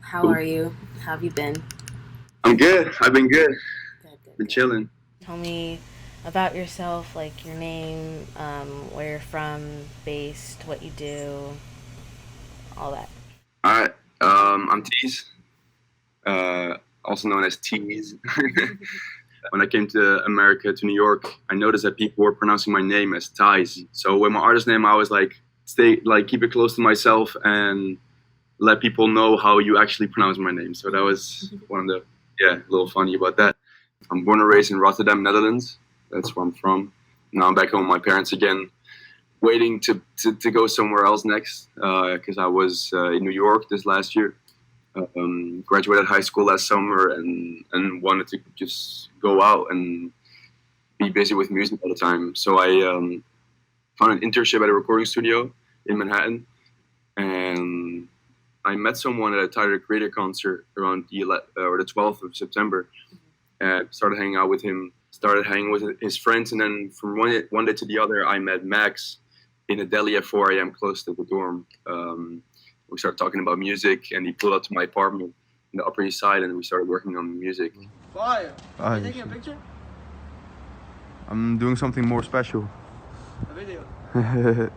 How Cool. are you? How have you been? I'm good. I've been good. Good, good, Been good. chilling. Tell me about yourself, like your name, where you're from, based, what you do, all that. All right. I'm Teeze, also known as Teeze. When I came to America, to New York, I noticed that people were pronouncing my name as Teeze. So with my artist name, I was like, keep it close to myself and let people know how you actually pronounce my name. So that was one of the, a little funny about that. I'm born and raised in Rotterdam, Netherlands. That's where I'm from. Now I'm back home with my parents again, waiting to go somewhere else next because I was in New York this last year. Graduated high school last summer and wanted to just go out and be busy with music all the time. So I found an internship at a recording studio in Manhattan, and I met someone at a Tyler the Creator concert around the 12th of September. Started hanging out with him, started hanging with his friends, and then from one day to the other, I met Max in a deli at 4 a.m. close to the dorm. We started talking about music, and he pulled up to my apartment in the Upper East Side, and we started working on music. Fire. Ah, Are you taking a picture? I'm doing something more special. A video? Let's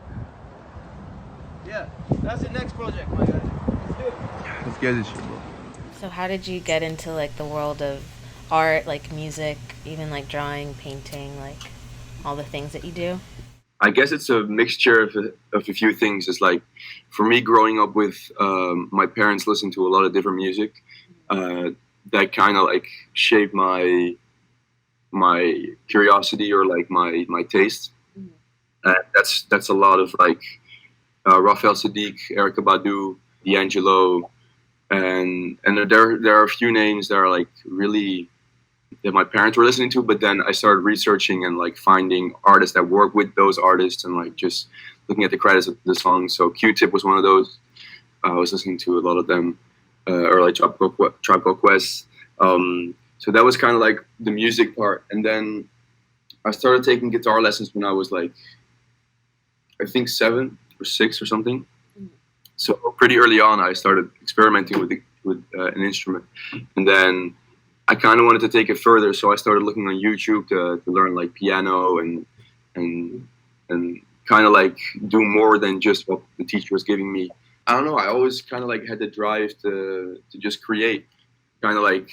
Yeah. That's the next project, my guy. Let's do it. get this shit, bro. So, how did you get into like the world of art, like music, even like drawing, painting, like all the things that you do? I guess it's a mixture of a few things. It's like, for me, growing up with my parents listening to a lot of different music, that kind of like shaped my curiosity or like my taste. That's a lot of like Raphael Sadiq, Erykah Badu, D'Angelo, and there are a few names that are like really that my parents were listening to, but then I started researching and like finding artists that work with those artists and like just looking at the credits of the songs. So Q-Tip was one of those. I was listening to a lot of them, or like Tribe Called Quest. So that was kind of like the music part, and then I started taking guitar lessons when I was like, I think 7 or 6 or something. So pretty early on, I started experimenting with an instrument, and then I kind of wanted to take it further. So I started looking on YouTube to learn like piano and kind of like do more than just what the teacher was giving me. I don't know. I always kind of like had the drive to just create. Kind of like,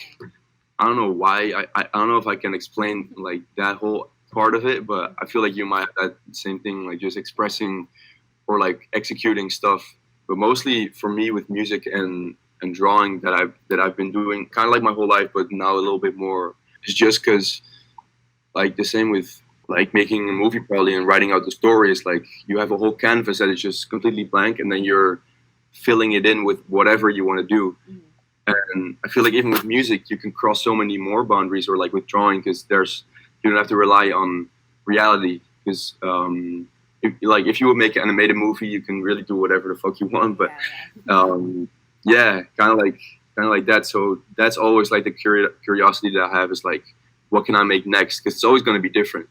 I don't know why. I don't know if I can explain like that whole part of it, but I feel like you might have that same thing, like just expressing or like executing stuff. But mostly for me with music and drawing that I've been doing kind of like my whole life, but now a little bit more. It's just because like the same with like making a movie probably and writing out the story is like you have a whole canvas that is just completely blank, and then you're filling it in with whatever you want to do. And I feel like even with music, you can cross so many more boundaries, or like with drawing, because you don't have to rely on reality. Because if you would make an animated movie, you can really do whatever the fuck you want. But yeah, kind of like that. So that's always like the curiosity that I have is like, what can I make next? Because it's always going to be different.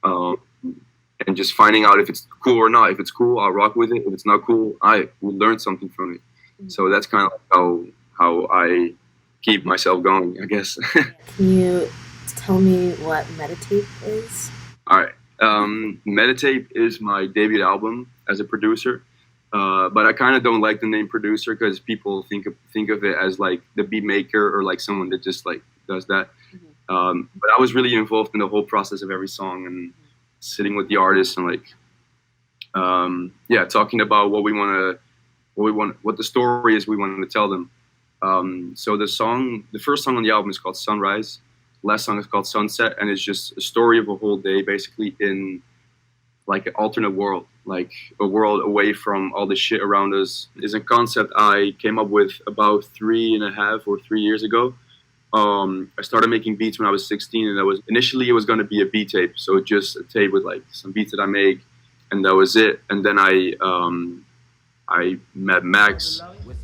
And just finding out if it's cool or not. If it's cool, I'll rock with it. If it's not cool, I will learn something from it. So that's kind of like how I keep myself going, I guess. Can you tell me what MediTape is? All right. MediTape is my debut album as a producer, but I kind of don't like the name producer because people think of it as like the beat maker or like someone that just like does that. But I was really involved in the whole process of every song and sitting with the artists and like talking about what the story is we wanted to tell them. So the first song on the album is called Sunrise. Last song is called Sunset, and it's just a story of a whole day, basically in like an alternate world, like a world away from all the shit around us. Is a concept I came up with about 3.5 or 3 years ago. I started making beats when I was 16, and initially it was going to be a beat tape, so just a tape with like some beats that I make, and that was it. And then I met Max,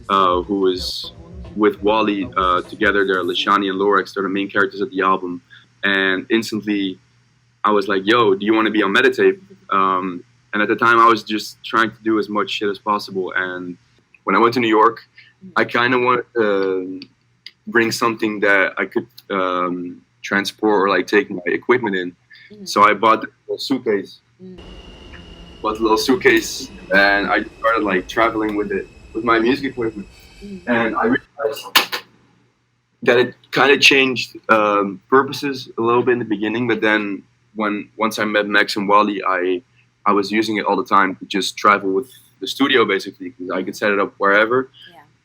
who was with Wally together. They're Lashani and Lorex. They're the main characters of the album. And instantly, I was like, "Yo, do you want to be on MediTape?" And at the time, I was just trying to do as much shit as possible. And when I went to New York, I kind of wanted to bring something that I could transport or like take my equipment in. So I bought a little suitcase. Bought a little suitcase, and I started like traveling with it with my music equipment. And I realized that it kind of changed purposes a little bit in the beginning, but then once I met Max and Wally, I was using it all the time to just travel with the studio basically, because I could set it up wherever,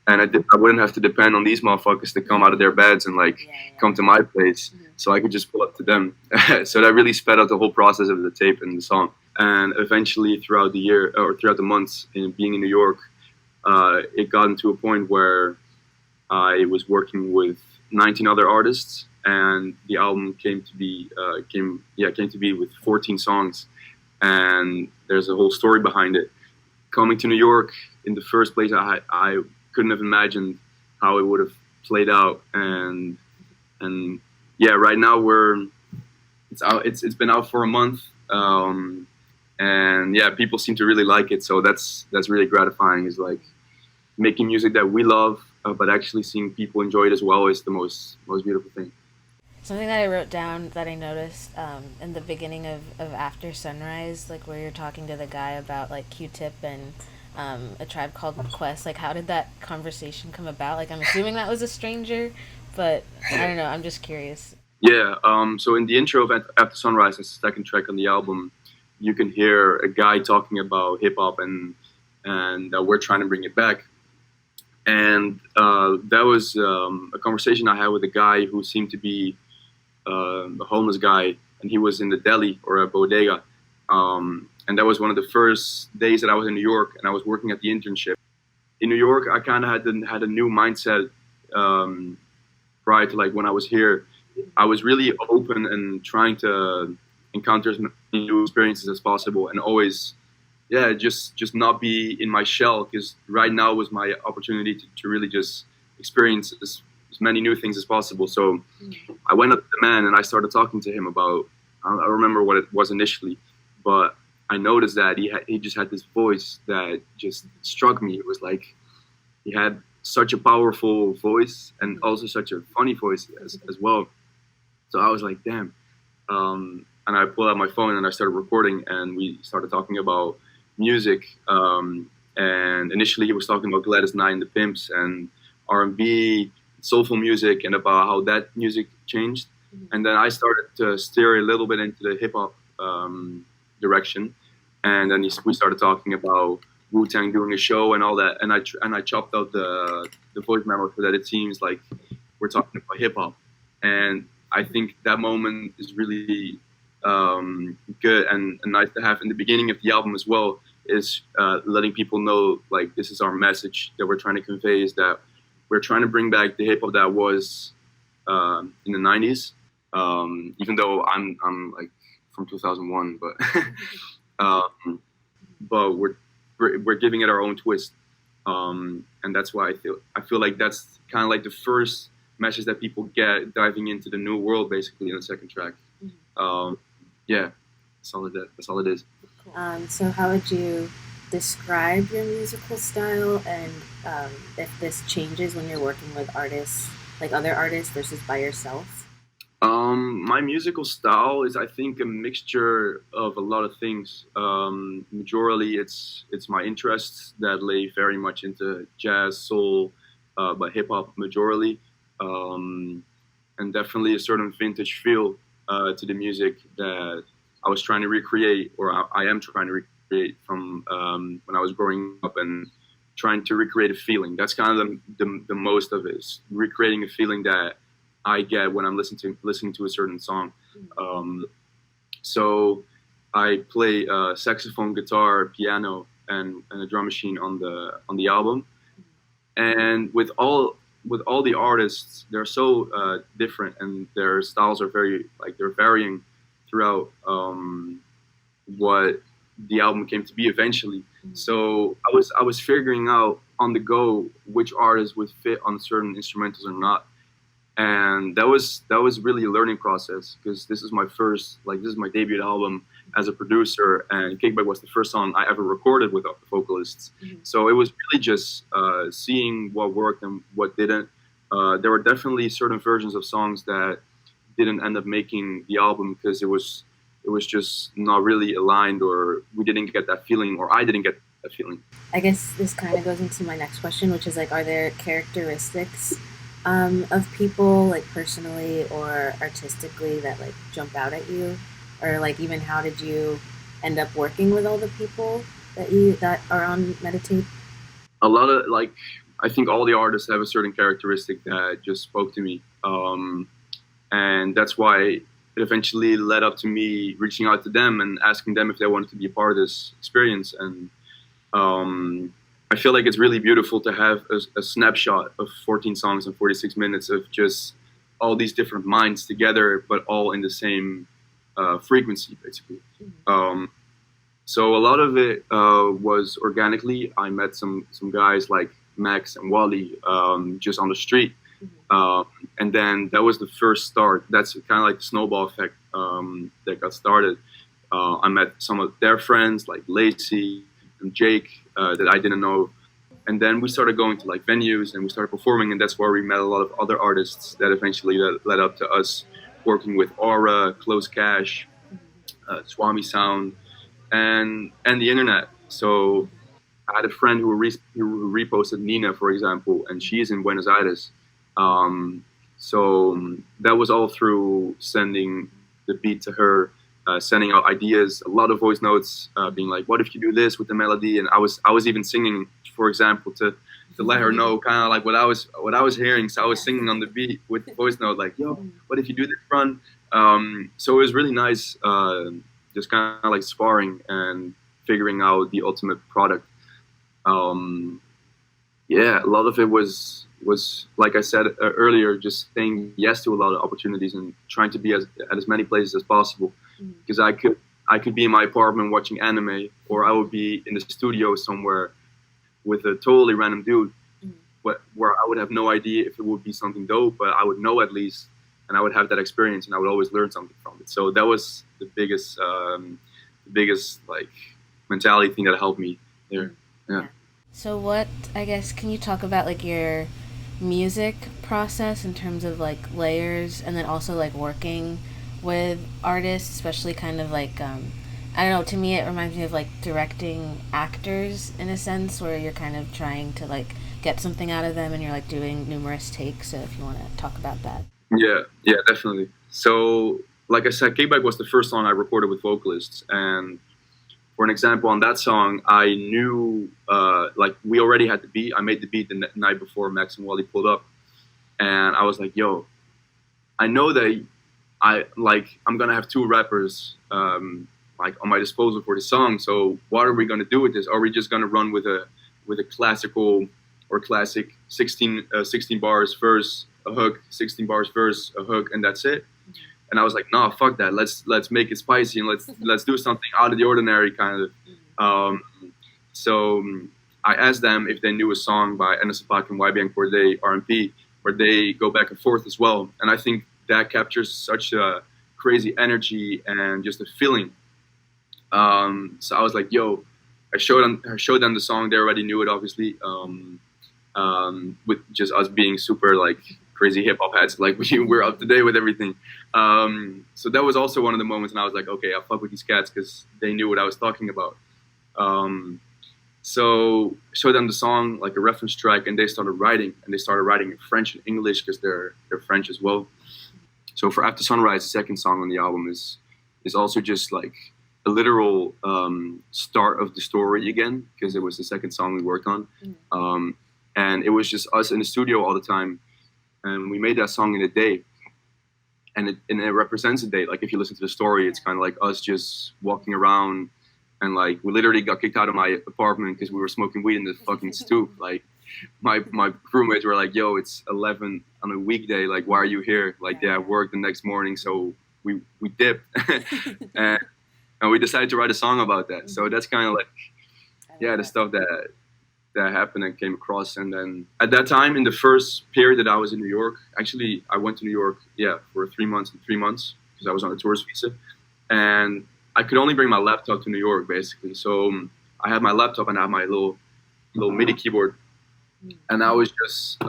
and I wouldn't have to depend on these motherfuckers to come out of their beds and like come to my place, so I could just pull up to them. So that really sped up the whole process of the tape and the song. And eventually, throughout the year or throughout the months in being in New York, it got into a point where I was working with 19 other artists, and the album came to be with 14 songs, and there's a whole story behind it. Coming to New York in the first place, I couldn't have imagined how it would have played out, and yeah, right now it's been out for a month, and yeah, people seem to really like it, so that's really gratifying. Is like making music that we love, but actually seeing people enjoy it as well is the most beautiful thing. Something that I wrote down that I noticed in the beginning of After Sunrise, like where you're talking to the guy about like Q-Tip and A Tribe Called Quest, like how did that conversation come about? Like I'm assuming that was a stranger, but I don't know, I'm just curious. Yeah, so in the intro of After Sunrise, it's the second track on the album, you can hear a guy talking about hip-hop and we're trying to bring it back. And that was a conversation I had with a guy who seemed to be a homeless guy, and he was in the deli or a bodega. And that was one of the first days that I was in New York, and I was working at the internship. In New York, I kind of had a new mindset prior to like when I was here. I was really open and trying to encounter as many new experiences as possible, and always, yeah, just not be in my shell, because right now was my opportunity to really just experience as many new things as possible. So I went up to the man and I started talking to him about, I don't remember what it was initially, but I noticed that he just had this voice that just struck me. It was like he had such a powerful voice and also such a funny voice as well. So I was like, damn. And I pulled out my phone and I started recording, and we started talking about music. And initially he was talking about Gladys Knight and the Pimps and R&B, soulful music, and about how that music changed. And then I started to steer a little bit into the hip hop direction. And then we started talking about Wu-Tang doing a show and all that. And I chopped out the voice memo so that it seems like we're talking about hip hop. And I think that moment is really good and nice to have in the beginning of the album as well, is letting people know like this is our message that we're trying to convey, is that we're trying to bring back the hip hop that was in the 90s, even though I'm like from 2001, but we're giving it our own twist, and that's why I feel like that's kind of like the first message that people get diving into the new world basically in the second track. Yeah, that's all it is. So how would you describe your musical style, and if this changes when you're working with artists, like other artists versus by yourself? My musical style is, I think, a mixture of a lot of things. Majorly, it's my interests that lay very much into jazz, soul, but hip hop majorly, and definitely a certain vintage feel to the music that I was trying to recreate, or I am trying to recreate from when I was growing up, and trying to recreate a feeling. That's kind of the most of it, is recreating a feeling that I get when I'm listening to a certain song. So I play saxophone, guitar, piano, and a drum machine on the album. And with all the artists, they're so different, and their styles are they're varying throughout what the album came to be eventually. So I was figuring out on the go which artists would fit on certain instrumentals or not. And that was really a learning process, because this is my debut album, as a producer, and Kickback was the first song I ever recorded with vocalists. So it was really just seeing what worked and what didn't. There were definitely certain versions of songs that didn't end up making the album because it was just not really aligned, or we didn't get that feeling, or I didn't get that feeling. I guess this kind of goes into my next question, which is like, are there characteristics of people, like personally or artistically, that like jump out at you, or like even how did you end up working with all the people that are on MediTape? A lot of I think all the artists have a certain characteristic that just spoke to me, and that's why it eventually led up to me reaching out to them and asking them if they wanted to be a part of this experience. And I feel like it's really beautiful to have a snapshot of 14 songs and 46 minutes of just all these different minds together, but all in the same frequency, basically. So a lot of it was organically. I met some guys like Max and Wally just on the street. And then that was the first start. That's kind of like the snowball effect that got started. I met some of their friends like Lacey and Jake that I didn't know. And then we started going to like venues and we started performing, and that's where we met a lot of other artists that eventually led up to us working with Aura, Close Cash, Swami Sound, and the internet. So I had a friend who reposted Nina, for example, and she's in Buenos Aires. So that was all through sending the beat to her, sending out ideas, a lot of voice notes, being like, "What if you do this with the melody?" And I was even singing, for example, to let her know kind of like what I was hearing. So I was singing on the beat with the voice note, like, "Yo, what if you do this run?" So it was really nice, just kind of like sparring and figuring out the ultimate product. Yeah, a lot of it was like I said earlier, just saying yes to a lot of opportunities and trying to be at as many places as possible. Because I could be in my apartment watching anime, or I would be in the studio somewhere with a totally random dude, where I would have no idea if it would be something dope, but I would know at least, and I would have that experience, and I would always learn something from it. So that was the biggest like mentality thing that helped me there. Yeah. So what, I guess, can you talk about like your music process in terms of like layers, and then also like working with artists, especially kind of like I don't know, to me it reminds me of like directing actors in a sense, where you're kind of trying to like get something out of them and you're like doing numerous takes. So if you want to talk about that. Yeah, definitely. So like I said, Kickback was the first song I recorded with vocalists, and for an example, on that song, I knew, like, we already had the beat. I made the beat the night before Max and Wally pulled up. And I was like, yo, I know that I'm going to have two rappers, like, on my disposal for the song. So what are we going to do with this? Are we just going to run with a classical or classic 16 bars verse, a hook, 16 bars verse, a hook, and that's it? And I was like, no, fuck that. Let's make it spicy and let's do something out of the ordinary, kind of. So I asked them if they knew a song by Enes Apak and YBN Corday, R&B, where they go back and forth as well. And I think that captures such a crazy energy and just a feeling. So I was like, yo, I showed them the song. They already knew it, obviously, with just us being super like crazy hip hop heads, like we're up to date with everything. So that was also one of the moments, and I was like, okay, I'll fuck with these cats because they knew what I was talking about. So showed them the song, like a reference track, and they started writing in French and English because they're French as well. So for After Sunrise, the second song on the album is also just like a literal start of the story again, because it was the second song we worked on. And it was just us in the studio all the time. And we made that song in a day, and it represents a day. Like if you listen to the story, it's kind of like us just walking around, and like we literally got kicked out of my apartment because we were smoking weed in the fucking stoop. Like my roommates were like, "Yo, it's 11 on a weekday. Like, why are you here?" Like they have work the next morning, so we dipped, and we decided to write a song about that. So that's kind of like, yeah, the stuff that happened and came across. And then at that time, in the first period that I was in New York, actually I went to New York, for 3 months because I was on a tourist visa. And I could only bring my laptop to New York basically. So I had my laptop and I had my little MIDI keyboard, and I was just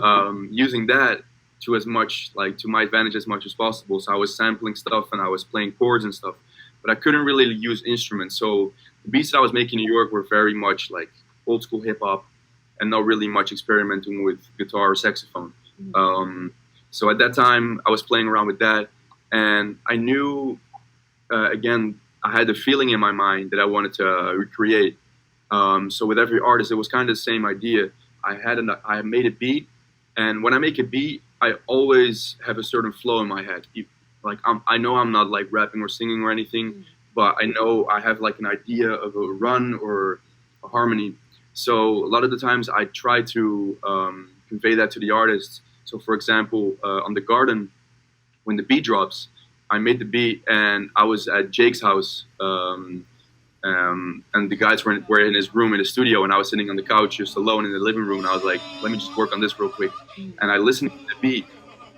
using that to as much like to my advantage as much as possible. So I was sampling stuff and I was playing chords and stuff, but I couldn't really use instruments. So the beats that I was making in New York were very much like old school hip hop, and not really much experimenting with guitar or saxophone. So at that time, I was playing around with that, and I knew, again, I had the feeling in my mind that I wanted to recreate. So with every artist, it was kind of the same idea. I made a beat, and when I make a beat, I always have a certain flow in my head. Like I know I'm not like rapping or singing or anything, but I know I have like an idea of a run or a harmony. So a lot of the times I try to convey that to the artists. So for example, on The Garden, when the beat drops, I made the beat and I was at Jake's house, and the guys were in his room in the studio, and I was sitting on the couch just alone in the living room, and I was like, let me just work on this real quick. And I listened to the beat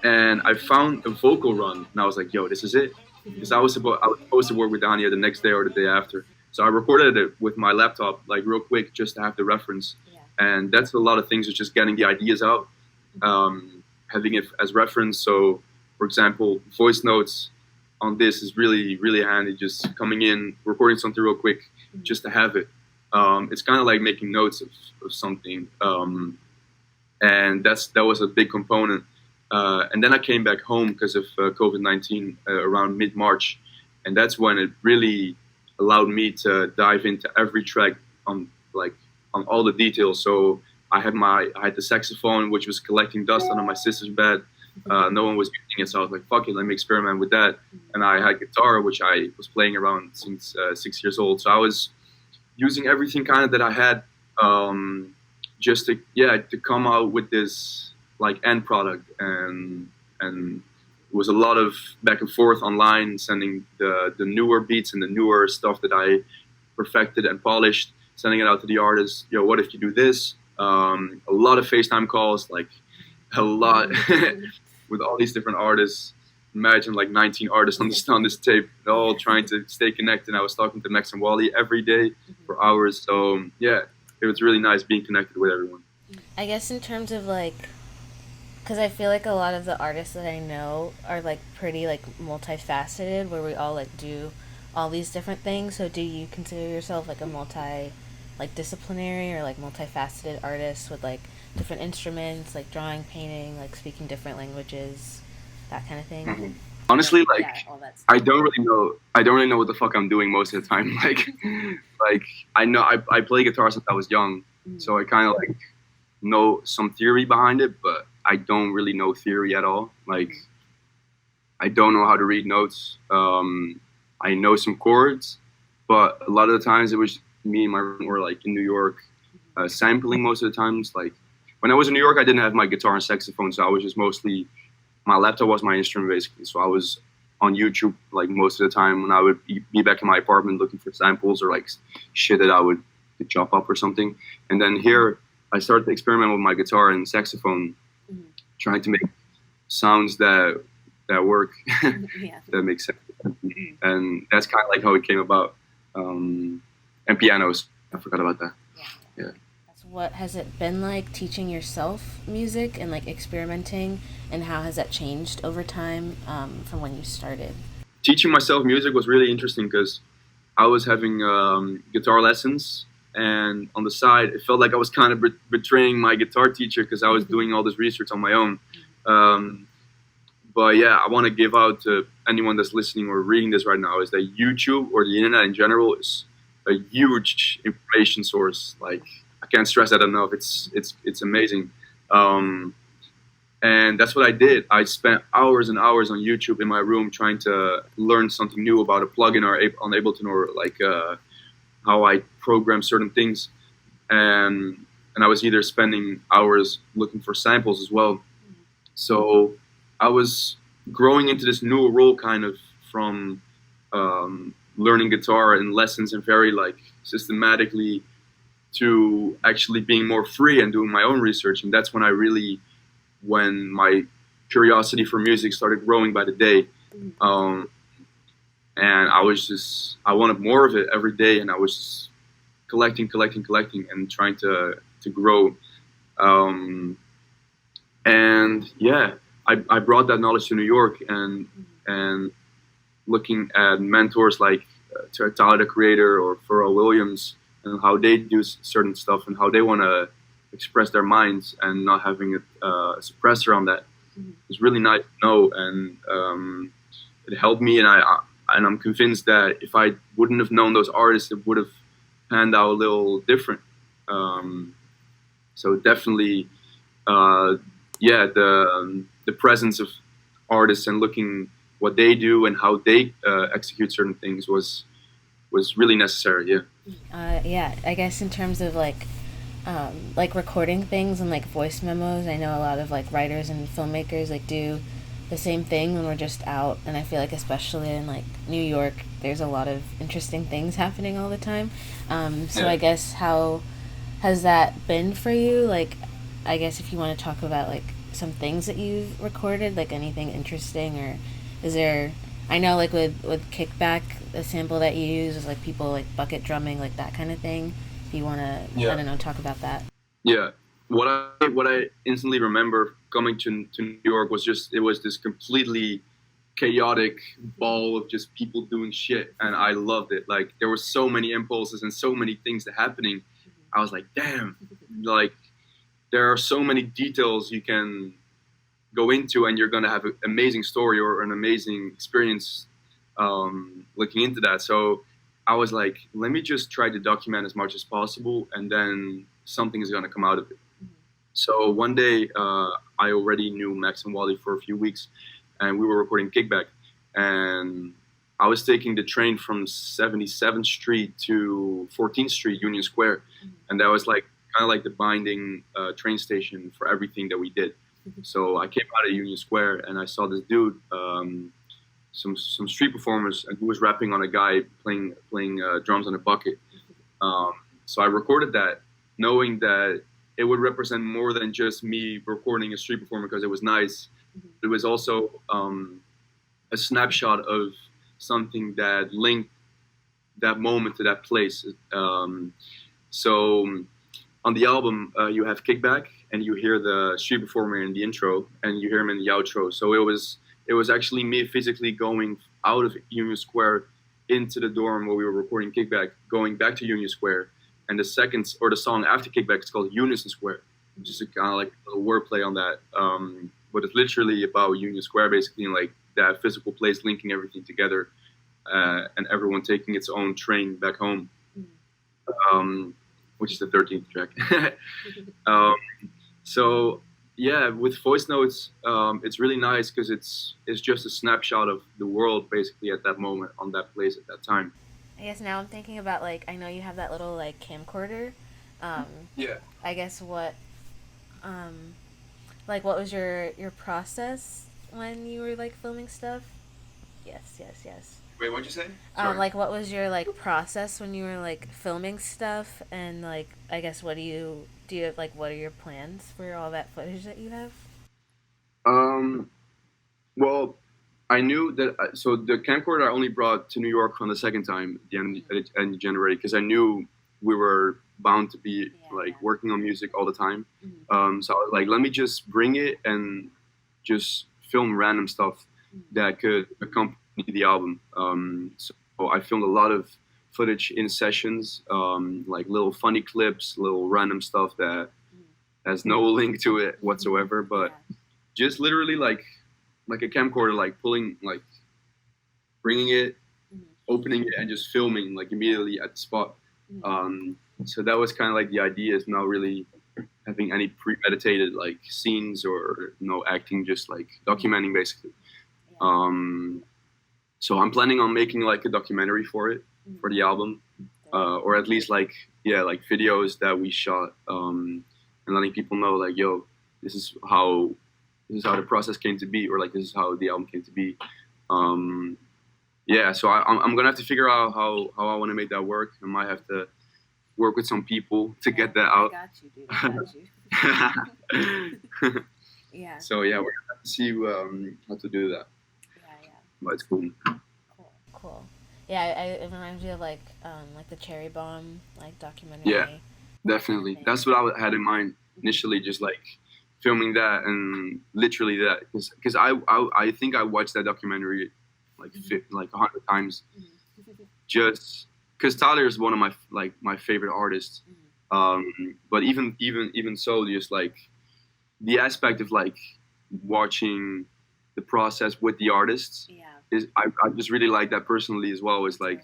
and I found a vocal run, and I was like, yo, this is it. Because I was supposed to work with Anya the next day or the day after. So I recorded it with my laptop, like real quick, just to have the reference. Yeah. And that's a lot of things, is just getting the ideas out, having it as reference. So, for example, voice notes on this is really, really handy. Just coming in, recording something real quick, just to have it. It's kind of like making notes of something, and that was a big component. And then I came back home because of COVID-19 around mid-March, and that's when it really allowed me to dive into every track on all the details. So I had the saxophone, which was collecting dust under my sister's bed. No one was using it, so I was like, fuck it, let me experiment with that. And I had guitar, which I was playing around since 6 years old. So I was using everything kind of that I had, just to come out with this like end product. And it was a lot of back and forth online, sending the newer beats and the newer stuff that I perfected and polished, sending it out to the artists. Yo, what if you do this? A lot of FaceTime calls, like a lot with all these different artists. Imagine like 19 artists on this tape, all trying to stay connected. I was talking to Max and Wally every day for hours. So yeah, it was really nice being connected with everyone. I guess in terms of like, because I feel like a lot of the artists that I know are like pretty like multifaceted, where we all like do all these different things. So do you consider yourself like a disciplinary or like multifaceted artist with like different instruments, like drawing, painting, like speaking different languages, that kind of thing? Mm-hmm. Honestly, like I don't really know what the fuck I'm doing most of the time. Like I know I play guitar since I was young, so I kind of like know some theory behind it, but I don't really know theory at all. Like I don't know how to read notes. I know some chords, but a lot of the times it was me and my room were like in New York, sampling most of the times. Like when I was in New York, I didn't have my guitar and saxophone, so I was just mostly, my laptop was my instrument basically. So I was on YouTube like most of the time when I would be back in my apartment looking for samples or like shit that I would chop up or something. And then here I started to experiment with my guitar and saxophone, trying to make sounds that work, that make sense. And that's kind of like how it came about. And pianos, I forgot about that. Yeah. What has it been like teaching yourself music and like experimenting, and how has that changed over time from when you started? Teaching myself music was really interesting because I was having guitar lessons, and on the side it felt like I was kind of betraying my guitar teacher because I was doing all this research on my own. But yeah, I want to give out to anyone that's listening or reading this right now is that YouTube or the internet in general is a huge information source. Like I can't stress that enough. It's amazing. And that's what I did. I spent hours and hours on YouTube in my room trying to learn something new about a plugin or on Ableton, or like how I program certain things. And I was either spending hours looking for samples as well. So I was growing into this new role kind of from learning guitar and lessons and very like systematically to actually being more free and doing my own research. And that's when when my curiosity for music started growing by the day. and I wanted more of it every day, and I was just collecting, and trying to grow. Um, and yeah, I brought that knowledge to New York, and looking at mentors like Tyler the Creator or Pharrell Williams, and how they do certain stuff and how they want to express their minds and not having it suppressed around that. It's really nice to know, and it helped me. And I'm convinced that if I wouldn't have known those artists, it would have panned out a little different. So definitely, yeah, the presence of artists and looking what they do and how they execute certain things was really necessary. Yeah. Yeah, I guess in terms of like recording things and like voice memos, I know a lot of like writers and filmmakers like do the same thing when we're just out, and I feel like especially in like New York, there's a lot of interesting things happening all the time. So Yeah. I guess how has that been for you? Like, I guess if you want to talk about like some things that you've recorded, like anything interesting, or is there? I know like with Kickback, the sample that you use is like people like bucket drumming, like that kind of thing. If you want to, Yeah. I don't know, talk about that. Yeah. What I instantly remember coming to New York was just it was this completely chaotic ball of just people doing shit, and I loved it. Like there were so many impulses and so many things that happening. I was like, damn, like there are so many details you can go into, and you're gonna have an amazing story or an amazing experience looking into that. So I was like, let me just try to document as much as possible, and then something is gonna come out of it. So one day, I already knew Max and Wally for a few weeks, and we were recording Kickback, and I was taking the train from 77th Street to 14th Street, Union Square, and that was like kind of like the binding train station for everything that we did. So I came out of Union Square, and I saw this dude, some street performers, and who was rapping on a guy playing drums on a bucket. So I recorded that, knowing that it would represent more than just me recording a street performer because it was nice. It was also a snapshot of something that linked that moment to that place. So on the album, you have Kickback, and you hear the street performer in the intro, and you hear him in the outro. So it was actually me physically going out of Union Square into the dorm where we were recording Kickback, going back to Union Square. And the song after Kickback is called Unison Square, which is kind of like a wordplay on that. But it's literally about Union Square, basically, and like that physical place linking everything together, and everyone taking its own train back home, which is the 13th track. So yeah, with voice notes, it's really nice because it's just a snapshot of the world, basically, at that moment, on that place, at that time. I guess now I'm thinking about like I know you have that little like camcorder. Yeah. I guess what like what was your process when you were like filming stuff? Yes. Wait, what'd you say? Like what was your like process when you were like filming stuff, and like I guess what do you have, like what are your plans for all that footage that you have? Well, I knew that. So the camcorder I only brought to New York on the second time, the end of January, because I knew we were bound to be working on music all the time. So I was like, let me just bring it and just film random stuff that could accompany the album. So I filmed a lot of footage in sessions, like little funny clips, little random stuff that has no link to it whatsoever, but just literally like a camcorder, like pulling, like bringing it, opening it, and just filming like immediately at the spot. So that was kind of like the idea, is not really having any premeditated like scenes or no acting, just like documenting basically. So I'm planning on making like a documentary for it, for the album, or at least like videos that we shot, and letting people know like, yo, this is how the process came to be, or like this is how the album came to be. Yeah, so I'm gonna have to figure out how I want to make that work. I might have to work with some people to get that out. I got you, dude. I got you. Yeah. So yeah, we're gonna have to see how to do that. Yeah. But it's cool. Cool. Yeah, it reminds me of like the Cherry Bomb like Yeah, documentary kind of definitely. thing. That's what had in mind initially, just like filming that and literally that, because I think I watched that documentary like like 100 times, just because Tyler is one of my favorite artists. But even so, just like the aspect of like watching the process with the artists Yeah. is I just really like that personally as well. Is like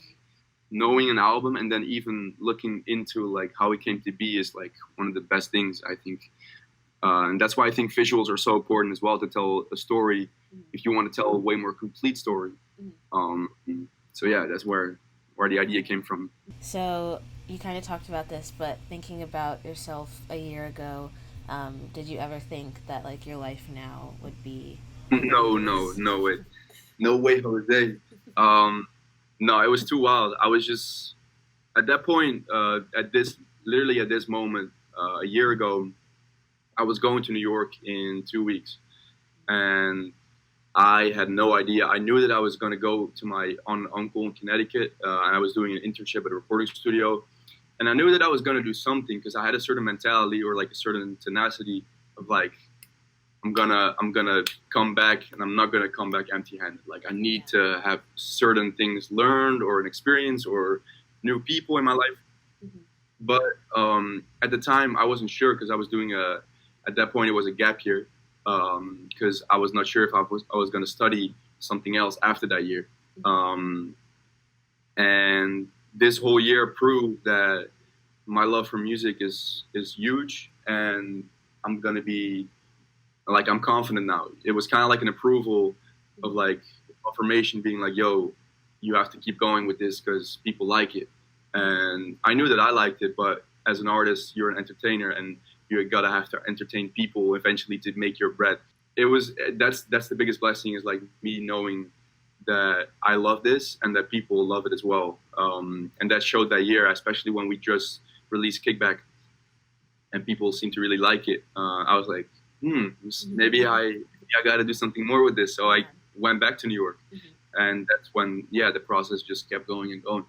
knowing an album and then even looking into like how it came to be is like one of the best things I think. And that's why I think visuals are so important as well to tell a story if you want to tell a way more complete story. Um, so yeah, that's where the idea came from. So you kind of talked about this, but thinking about yourself a year ago, did you ever think that like your life now would be like No, no, this? no way, no way, Jose. Um, no, it was too wild. I was just at that point, literally at this moment, a year ago, I was going to New York in 2 weeks, and I had no idea. I knew that I was going to go to my uncle in Connecticut, and I was doing an internship at a recording studio, and I knew that I was going to do something because I had a certain mentality or like a certain tenacity of like I'm gonna come back, and I'm not gonna come back empty-handed. Like I need to have certain things learned or an experience or new people in my life. But at the time, I wasn't sure because I was doing at that point it was a gap year because I was not sure if I was going to study something else after that year. And this whole year proved that my love for music is huge, and I'm gonna be like I'm confident now. It was kind of like an approval of like affirmation, being like, "Yo, you have to keep going with this because people like it." And I knew that I liked it, but as an artist, you're an entertainer, and you gotta have to entertain people eventually to make your bread. It was that's the biggest blessing is like me knowing that I love this and that people love it as well. And that showed that year, especially when we just released Kickback, and people seem to really like it. I was like, maybe I got to do something more with this. So I went back to New York, and that's when the process just kept going and going.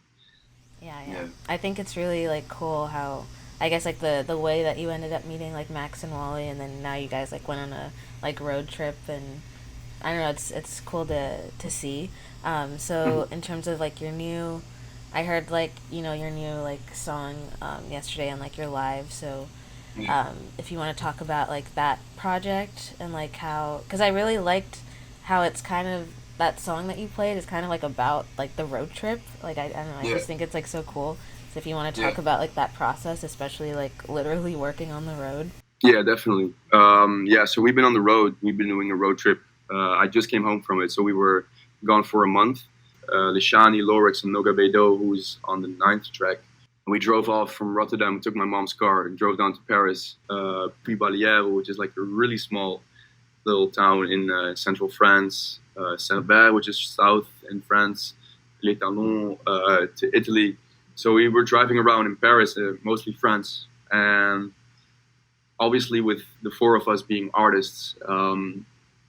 Yeah. I think it's really like cool how I guess like the way that you ended up meeting like Max and Wally, and then now you guys like went on a like road trip, and I don't know, it's cool to see. So in terms of like your new, I heard like your new like song yesterday on like your live. So if you want to talk about like that project and like how, because I really liked how it's kind of that song that you played is kind of like about like the road trip. Like I don't know, I just think it's like so cool. So if you want to talk about like that process, especially like literally working on the road. Yeah, definitely. So we've been on the road. We've been doing a road trip. I just came home from it, so we were gone for a month. Lishani, Lorix, and Noga Bedo, who's on the 9th track. We drove off from Rotterdam, took my mom's car, and drove down to Paris, Puy-Balière, which is like a really small little town in central France, Saint-Bert, which is south in France, Les Talons, to Italy. So we were driving around in Paris, mostly France, and obviously with the four of us being artists,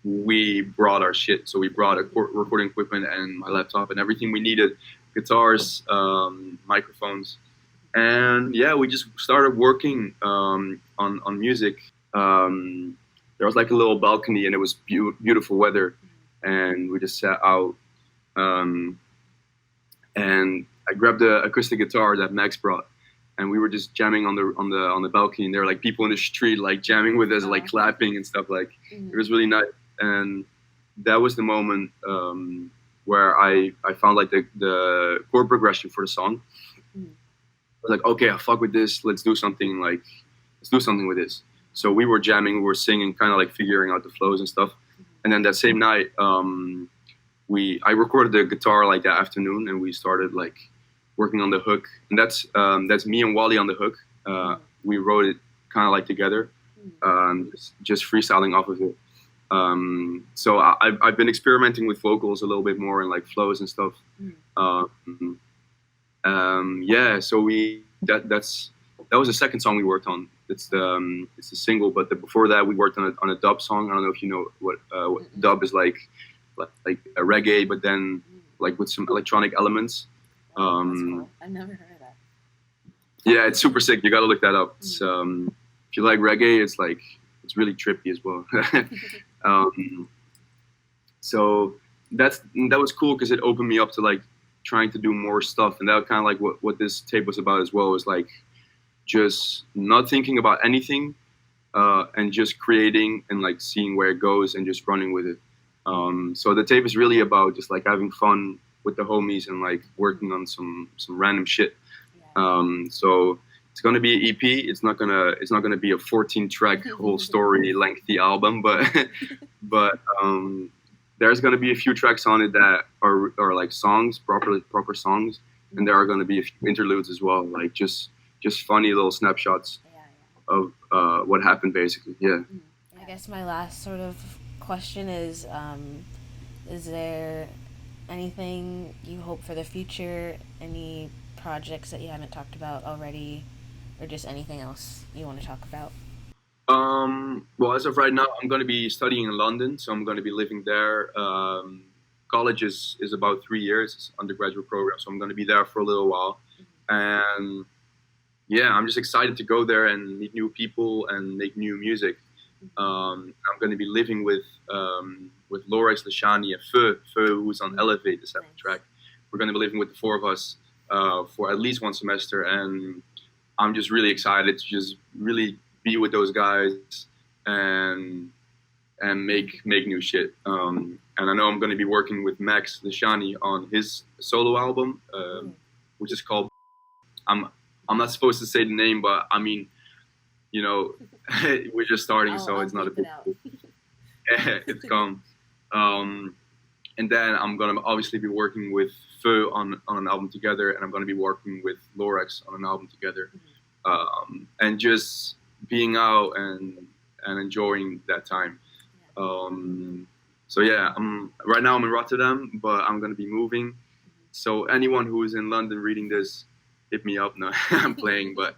we brought our shit. So we brought recording equipment and my laptop and everything we needed, guitars, microphones. And we just started working on music. There was like a little balcony and it was beautiful weather. And we just sat out. And I grabbed the acoustic guitar that Max brought. And we were just jamming on the balcony. And there were like people in the street like jamming with us, like clapping and stuff. Like it was really nice. And that was the moment where I found like the chord progression for the song. I was like, okay, I fuck with this. Let's do something with this. So we were jamming, we were singing, kind of like figuring out the flows and stuff. And then that same night, I recorded the guitar like that afternoon, and we started like working on the hook. And that's me and Wally on the hook. We wrote it kind of like together, just freestyling off of it. So I've been experimenting with vocals a little bit more and like flows and stuff. So that was the second song we worked on. It's the single, but before that we worked on a dub song. I don't know if you know what dub is like a reggae, but then like with some electronic elements. That's cool. I've never heard of that. Yeah, it's super sick. You gotta look that up. It's, if you like reggae, it's really trippy as well. So that was cool because it opened me up to like trying to do more stuff, and that was kind of like what this tape was about as well. Was like just not thinking about anything, and just creating and like seeing where it goes and just running with it. So the tape is really about just like having fun with the homies and like working on some random shit. So it's gonna be an EP. It's not gonna be a 14-track whole story lengthy album, but there's gonna be a few tracks on it that are like songs, proper songs, and there are gonna be a few interludes as well, like just funny little snapshots of what happened basically. Yeah. I guess my last sort of question is there anything you hope for the future? Any projects that you haven't talked about already, or just anything else you want to talk about? Well, as of right now, I'm going to be studying in London, so I'm going to be living there. College is about 3 years, it's an undergraduate program, so I'm going to be there for a little while. And yeah, I'm just excited to go there and meet new people and make new music. I'm going to be living with Lorex, Lashani, and Feu, who's on Elevate, the 7th track. We're going to be living with the 4 of us for at least 1 semester, and I'm just really excited to just really be with those guys and make new shit. And I know I'm going to be working with Max Lashani on his solo album, which is called. I'm not supposed to say the name, but I mean, you know, we're just starting, so it's not a big deal. It's calm. And then I'm gonna obviously be working with Feu on an album together, and I'm gonna be working with Lorex on an album together, and just being out and enjoying that time. So yeah, right now I'm in Rotterdam, but I'm gonna be moving. So anyone who is in London reading this, hit me up. No, I'm playing, but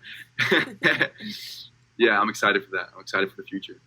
yeah, I'm excited for that. I'm excited for the future.